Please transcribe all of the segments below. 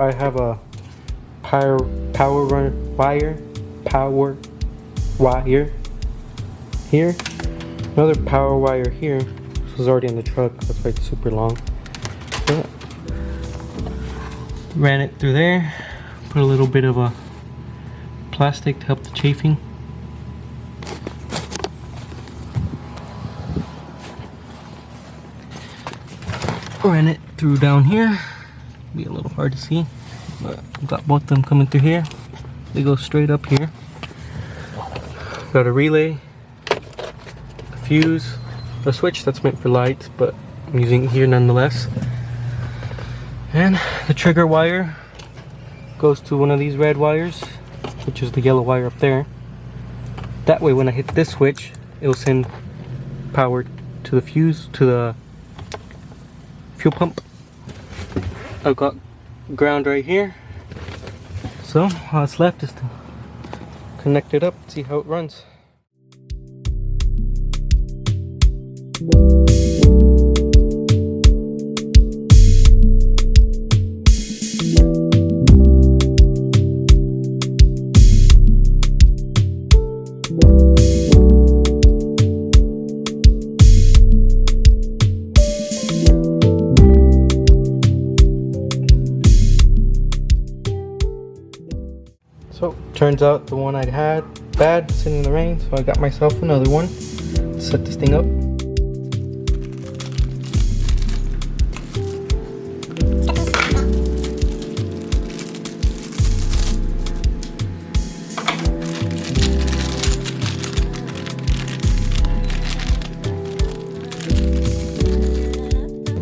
I have a power wire here, another power wire here. This was already in the truck, that's why it's super long. But ran it through there, put a little bit of a plastic to help the chafing. Ran it through down here. Be a little hard to see, but got both of them coming through here. They go straight up here. Got a relay, a fuse, a switch that's meant for lights, but I'm using it here nonetheless. And the trigger wire goes to one of these red wires, which is the yellow wire up there. That way when I hit this switch, it'll send power to the fuse, to the fuel pump. I've got ground right here. So all that's left is to connect it up and see how it runs. So turns out the one I had bad sitting in the rain, so I got myself another one to set this thing up.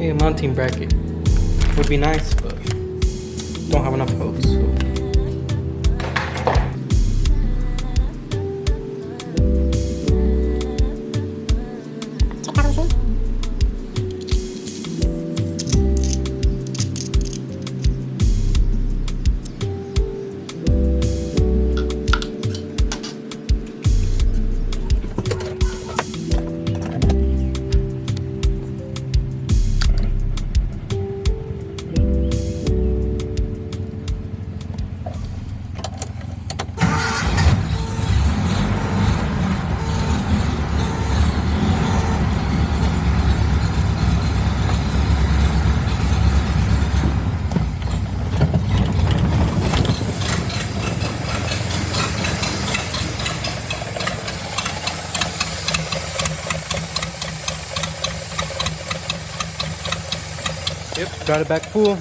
Hey, a mounting bracket would be nice, but don't have enough hose. So. Yep, got it back full.